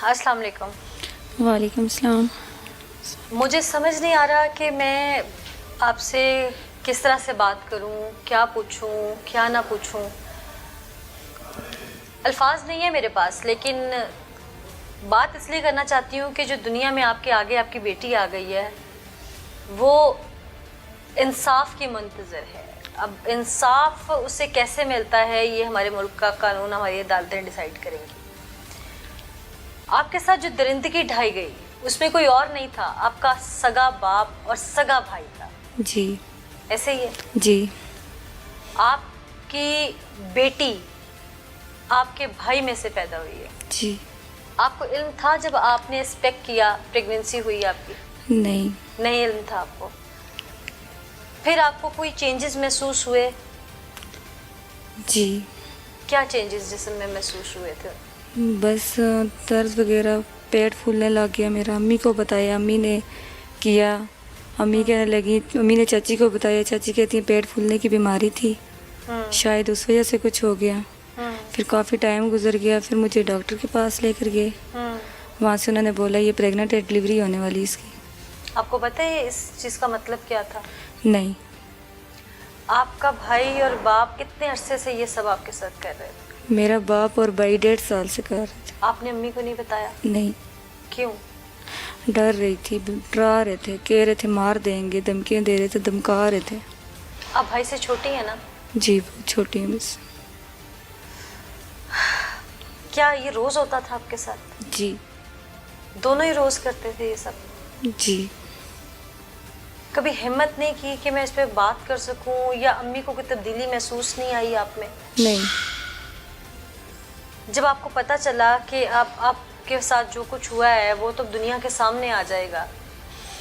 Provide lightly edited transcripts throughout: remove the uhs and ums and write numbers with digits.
अस्सलाम वालेकुम। वालेकुम सलाम। मुझे समझ नहीं आ रहा कि मैं आपसे किस तरह से बात करूं, क्या पूछूं, क्या ना पूछूं। अल्फाज नहीं है मेरे पास, लेकिन बात इसलिए करना चाहती हूं कि जो दुनिया में आपके आगे आपकी बेटी आ गई है वो इंसाफ की मुंतज़र है। अब इंसाफ उसे कैसे मिलता है ये हमारे मुल्क का कानून, हमारी अदालतें डिसाइड करेंगी। आपके साथ जो दरिंदगी ढाई गई उसमें कोई और नहीं था, आपका सगा बाप और सगा भाई था। जी ऐसे ही है जी। आपकी बेटी आपके भाई में से पैदा हुई है। जी। आपको इल्म था जब आपने एक्सपेक्ट किया, प्रेगनेंसी हुई आपकी? नहीं। नहीं इल्म था आपको। फिर आपको कोई चेंजेस महसूस हुए? जी। क्या चेंजेस जिस्म में महसूस हुए थे? बस दर्द वगैरह, पेट फूलने लग गया मेरा। अम्मी को बताया, अम्मी ने किया। अम्मी कहने लगी, अम्मी ने चाची को बताया, चाची कहती है पेट फूलने की बीमारी थी, शायद उस वजह से कुछ हो गया। फिर काफ़ी टाइम गुजर गया, फिर मुझे डॉक्टर के पास लेकर गए। वहाँ से उन्होंने बोला ये प्रेग्नेंट है, डिलीवरी होने वाली इसकी। आपको पता है इस चीज़ का मतलब क्या था? नहीं। आपका भाई और बाप कितने अरसे से ये सब आपके साथ कर रहे थे? मेरा बाप और भाई 1.5 साल से कर रहे थे। आपने अम्मी को नहीं बताया? नहीं। क्यों? डर रही थी, डरा रहे थे, कह रहे थे मार देंगे, धमकियाँ दे रहे थे, धमका रहे थे। आप भाई से छोटी हैं ना? जी बहुत छोटी है बस। क्या ये रोज़ होता था आपके साथ? जी। दोनों ही रोज़ करते थे ये सब? जी। कभी हिम्मत नहीं की कि मैं इस पे बात कर सकूं, या अम्मी को कोई तब्दीली महसूस नहीं आई आप में? नहीं। जब आपको पता चला कि आपके साथ जो कुछ हुआ है वो तो दुनिया के सामने आ जाएगा,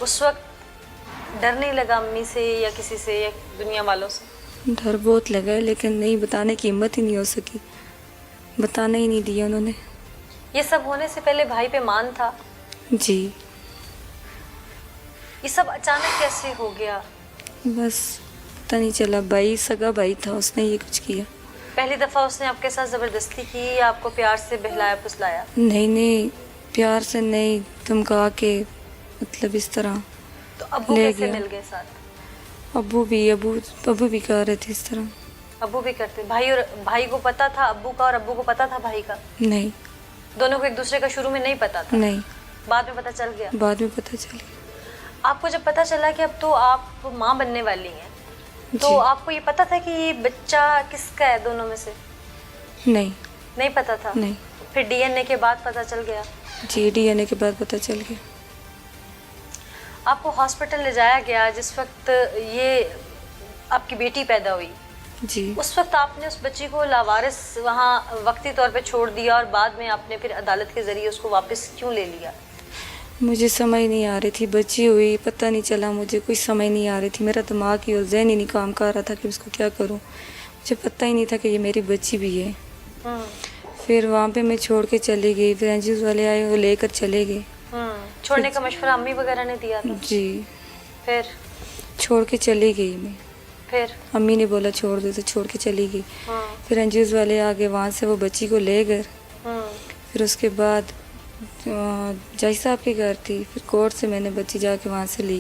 उस वक्त डर नहीं लगा अम्मी से या किसी से या दुनिया वालों से? डर बहुत लगा, लेकिन नहीं बताने की हिम्मत ही नहीं हो सकी, बताने ही नहीं दिया उन्होंने। ये सब होने से पहले भाई पे मान था? जी। ये सब अचानक कैसे हो गया? बस पता नहीं चला, भाई सगा भाई था, उसने ये कुछ किया। पहली दफ़ा उसने आपके साथ ज़बरदस्ती की या आपको प्यार से बहलाया फुसलाया? नहीं नहीं, प्यार से नहीं, धमका के, मतलब इस तरह तो अब्बू ले कैसे गया। मिल गए साथ? अब्बू भी कर रहे थे इस तरह। अब्बू भी करते? भाई को पता था अब्बू का और अब्बू को पता था भाई का? नहीं। दोनों को एक दूसरे का शुरू में नहीं पता था? नहीं। बाद में पता चल गया? बाद में पता चल गया। आपको जब पता चला कि अब तो आप माँ बनने वाली हैं, तो आपको ये पता था कि ये बच्चा किसका है दोनों में से? नहीं। नहीं पता था? नहीं। फिर डीएनए के बाद पता चल गया? जी, डीएनए के बाद पता चल गया। आपको हॉस्पिटल ले जाया गया जिस वक्त ये आपकी बेटी पैदा हुई? जी। उस वक्त आपने उस बच्ची को लावारिस वहाँ वक्ती तौर पे छोड़ दिया और बाद में आपने फिर अदालत के ज़रिए उसको वापस क्यों ले लिया? मुझे समझ नहीं आ रही थी, बच्ची हुई पता नहीं चला, मुझे कोई समझ नहीं आ रही थी, मेरा दिमाग ही और जहन ही नहीं काम कर रहा था कि उसको क्या करूं। मुझे पता ही नहीं था कि ये मेरी बच्ची भी है। फिर वहाँ पे मैं छोड़ के चली गई, फिर एनजीओ वाले आए, वो लेकर चले गए। छोड़ने का मशवरा अम्मी वगैरह ने दिया था? जी। फिर छोड़ के चली गई मैं। फिर अम्मी ने बोला छोड़ दे, तो छोड़ के चली गई। फिर एनजीओ वाले आ गए, वहाँ से वो बच्ची को ले गए। फिर उसके बाद जज साहब के घर थी, फिर कोर्ट से मैंने बच्ची जाके वहाँ से ली।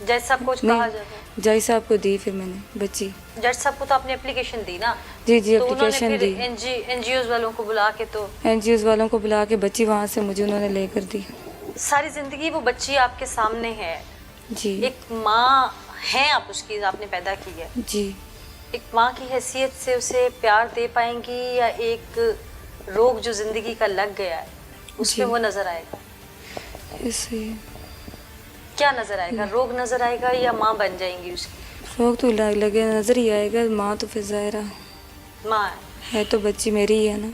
जज साहब को कहा जाता है? जज साहब को दी फिर मैंने बच्ची। जज साहब को तो आपने एप्लीकेशन दी ना? जी जी, तो एप्लीकेशन दी। एनजीओ वालों को बुला के, तो एनजीओ वालों को बुला के बच्ची वहाँ से मुझे उन्होंने लेकर दी। सारी जिंदगी वो बच्ची आपके सामने है। जी। एक माँ है आप उसकी, आपने पैदा की है। जी। एक माँ की हैसियत से उसे प्यार दे पाएंगी या एक रोग जो जिंदगी का लग गया है उसमें वो नजर आएगा? ऐसे क्या नजर आएगा? रोग नजर आएगा या माँ बन जाएंगी उसकी? रोग तो लगे नजर ही आएगा, माँ तो फिर ज़ाहिरा माँ है तो बच्ची मेरी ही है ना।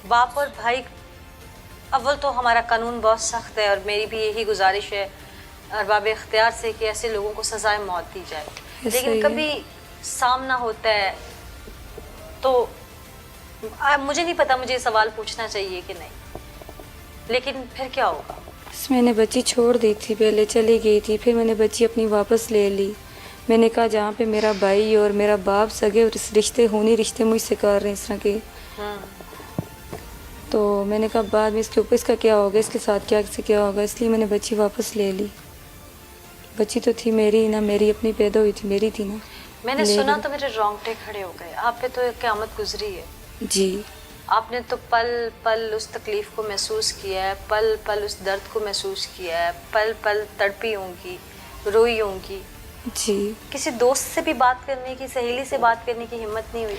बाप और भाई, अव्वल तो हमारा कानून बहुत सख्त है और मेरी भी यही गुजारिश है अरबाब इख्तियार से कि ऐसे लोगों को सजाए मौत दी जाए। लेकिन कभी सामना होता है तो मुझे नहीं पता मुझे सवाल पूछना चाहिए कि नहीं, लेकिन फिर क्या होगा? मैंने बच्ची छोड़ दी थी, पहले चली गई थी, फिर मैंने बच्ची अपनी वापस ले ली। मैंने कहा जहाँ पे मेरा भाई और मेरा बाप सगे और रिश्ते खूनी रिश्ते मुझसे कर रहे हैं इस तरह के, तो मैंने कहा बाद में इसके ऊपर इसका क्या होगा, इसके साथ क्या से क्या होगा, इसलिए मैंने बच्ची वापस ले ली। बच्ची तो थी मेरी ना, मेरी अपनी पैदा हुई थी, मेरी थी ना। मैंने ले सुना ली। तो मेरे रोंगटे खड़े हो गए। आप पे तो क़यामत गुजरी है। जी आपने तो पल पल उस तकलीफ़ को महसूस किया है, पल पल उस दर्द को महसूस किया है, पल पल तड़पी होंगी, रोई होंगी। जी। किसी दोस्त से भी बात करने की, सहेली से बात करने की हिम्मत नहीं हुई?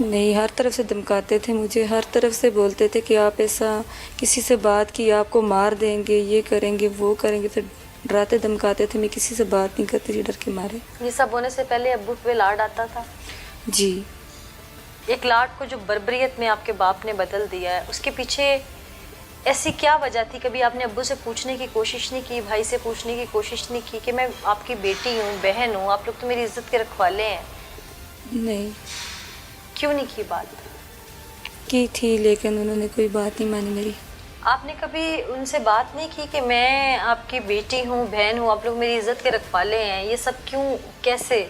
नहीं, हर तरफ से धमकाते थे मुझे, हर तरफ से बोलते थे कि आप ऐसा किसी से बात की आपको मार देंगे, ये करेंगे वो करेंगे। फिर डराते धमकाते थे, मैं किसी से बात नहीं करती थी डर के मारे। ये सब होने से पहले अब्बू पे लाड आता था? जी। एक लाड को जो बर्बरियत में आपके बाप ने बदल दिया है, उसके पीछे ऐसी क्या वजह थी? कभी आपने अब्बू से पूछने की कोशिश नहीं की, भाई से पूछने की कोशिश नहीं की कि मैं आपकी बेटी हूँ, बहन हूँ, आप लोग तो मेरी इज्जत के रखवाले हैं? नहीं क्यों नहीं की बात? की थी, लेकिन उन्होंने कोई बात नहीं मानी मेरी। आपने कभी उनसे बात नहीं की कि मैं आपकी बेटी हूँ, बहन हूँ, आप लोग मेरी इज्जत के रखवाले हैं, ये सब क्यों, कैसे?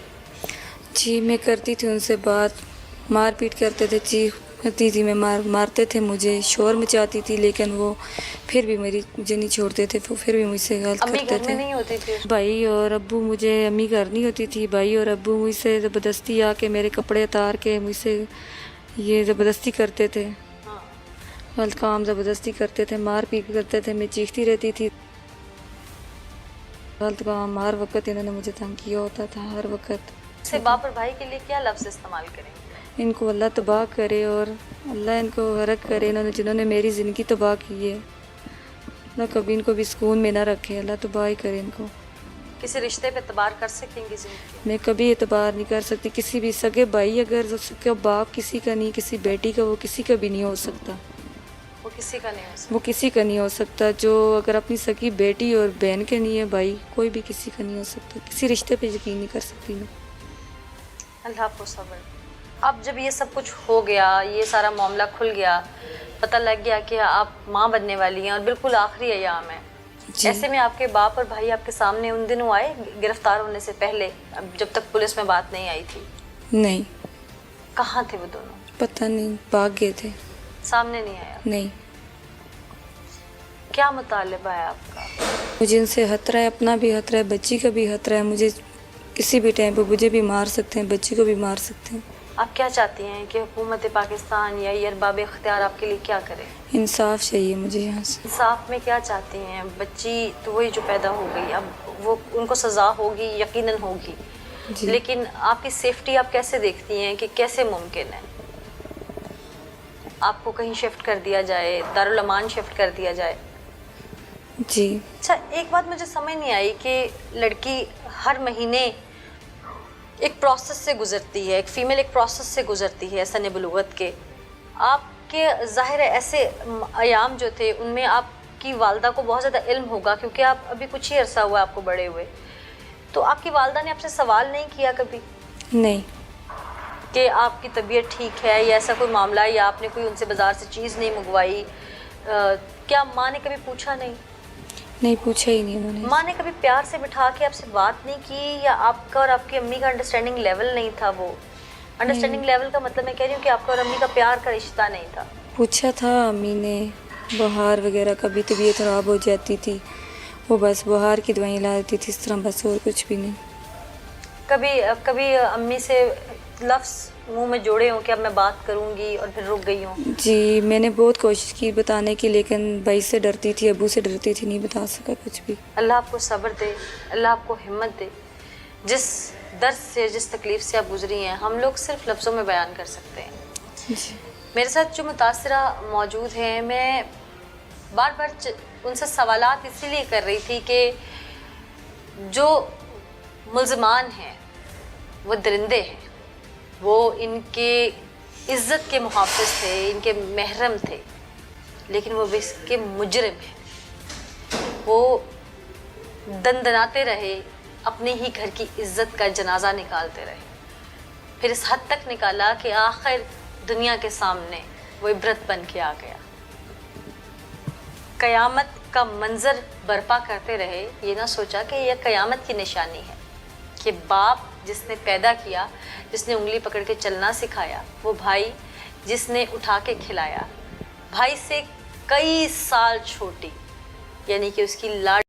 जी मैं करती थी उनसे बात, मारपीट करते थे, चीखती थी मैं, मारते थे मुझे, शोर मचाती थी, लेकिन वो फिर भी मुझे नहीं छोड़ते थे, वो फिर भी मुझसे गलत अम्मी करते घर में थे। नहीं होती थी? भाई और अब्बू, मुझे अम्मी घर नहीं होती थी, भाई और अब्बू मुझसे ज़बरदस्ती आके मेरे कपड़े उतार के मुझसे ये ज़बरदस्ती करते थे, हाँ। गलत काम ज़बरदस्ती करते थे, मार पीट करते थे, मैं चीखती रहती थी। गलत काम हर वक्त इन्होंने मुझे तंग किया होता था, हर वक्त। से बाप और भाई के लिए क्या लफ्ज़ इस्तेमाल करेंगे? इनको अल्लाह तबाह करे और अल्लाह इनको गरक करे, जिन्होंने मेरी ज़िंदगी तबाह की है, ना कभी इनको भी सुकून में ना रखे, अल्लाह तबाह ही करे इनको। किसी रिश्ते पे एतबार कर सकेंगी ज़िंदगी? मैं कभी एतबार नहीं कर सकती किसी भी सगे भाई, अगर उसका बाप किसी का नहीं, किसी बेटी का, वो किसी का भी नहीं हो सकता, वो किसी का नहीं हो सकता। वो किसी का नहीं हो सकता। जो अगर अपनी सगी बेटी और बहन के नहीं है भाई, कोई भी किसी का नहीं हो सकता, किसी रिश्ते पे यकीन नहीं कर सकती मैं। अल्लाह को सब्र। अब जब ये सब कुछ हो गया, ये सारा मामला खुल गया, पता लग गया कि आप माँ बनने वाली हैं और बिल्कुल आखिरी अयाम है, ऐसे में आपके बाप और भाई आपके सामने उन दिनों आए गिरफ्तार होने से पहले, जब तक पुलिस में बात नहीं आई थी? नहीं। कहाँ थे वो दोनों? पता नहीं, भाग गए थे। सामने नहीं आया? नहीं। क्या मुतालिबा है आपका? मुझे इनसे खतरा है, अपना भी खतरा है, बच्ची का भी खतरा है। मुझे किसी भी टाइम पे मुझे भी मार सकते हैं, बच्ची को भी मार सकते हैं। आप क्या चाहती हैं कि हुकूमत पाकिस्तान या ये अरबाब इख्तियार आपके लिए क्या करे? इंसाफ चाहिए मुझे यहाँ से। इंसाफ में क्या चाहती हैं? बच्ची तो वही जो पैदा हो गई, अब वो उनको सज़ा होगी, यकीनन होगी, लेकिन आपकी सेफ्टी आप कैसे देखती हैं कि कैसे मुमकिन है आपको कहीं शिफ्ट कर दिया जाए, दारुल अमान शिफ्ट कर दिया जाए? जी। अच्छा, एक बात मुझे समझ नहीं आई कि लड़की हर महीने एक प्रोसेस से गुजरती है, एक फ़ीमेल एक प्रोसेस से गुजरती है सने बलूगत के। आपके ज़ाहिर है ऐसे अयाम जो थे उनमें आपकी वालदा को बहुत ज़्यादा इल्म होगा, क्योंकि आप अभी कुछ ही अरसा हुआ आपको बड़े हुए, तो आपकी वालदा ने आपसे सवाल नहीं किया कभी नहीं। कि आपकी तबीयत ठीक है या ऐसा कोई मामला, या आपने कोई उनसे बाज़ार से चीज़ नहीं मंगवाई? क्या माँ ने कभी पूछा नहीं? नहीं, पूछा ही नहीं उन्होंने। माँ ने कभी प्यार से बिठा के आपसे बात नहीं की, या आपका और आपकी अम्मी का अंडरस्टैंडिंग लेवल नहीं था? वो अंडरस्टैंडिंग लेवल का मतलब मैं कह रही हूँ कि आपका और अम्मी का प्यार का रिश्ता नहीं था। पूछा था अम्मी ने, बुखार वगैरह कभी तबीयत ख़राब हो जाती थी, वो बस बुखार की दवाई ला देती थी, इस तरह, बस और कुछ भी नहीं। कभी अम्मी से लफ्ज़ मुंह में जोड़े हों कि अब मैं बात करूंगी और फिर रुक गई हूँ? जी मैंने बहुत कोशिश की बताने की, लेकिन भाई से डरती थी, अबू से डरती थी, नहीं बता सका कुछ भी। अल्लाह आपको सब्र दे, अल्लाह आपको हिम्मत दे। जिस दर्द से, जिस तकलीफ़ से आप गुजरी हैं, हम लोग सिर्फ लफ्ज़ों में बयान कर सकते हैं। जी। मेरे साथ जो मुतासिरा मौजूद हैं, मैं बार बार उनसे सवालात इसीलिए कर रही थी कि जो मुल्ज़मान हैं वो दरिंदे हैं, वो इनके इज़्ज़त के मुहाफ़िज़ थे, इनके महरम थे, लेकिन वो भी इसके मुजरिम हैं। वो दंदनाते रहे, अपने ही घर की इज़्ज़त का जनाजा निकालते रहे, फिर इस हद तक निकाला कि आखिर दुनिया के सामने वो इबरत बन के आ गया। क़यामत का मंज़र बर्पा करते रहे, ये ना सोचा कि यह क़यामत की निशानी है कि बाप जिसने पैदा किया, जिसने उंगली पकड़ के चलना सिखाया, वो भाई जिसने उठा के खिलाया, भाई से कई साल छोटी, यानी कि उसकी लाड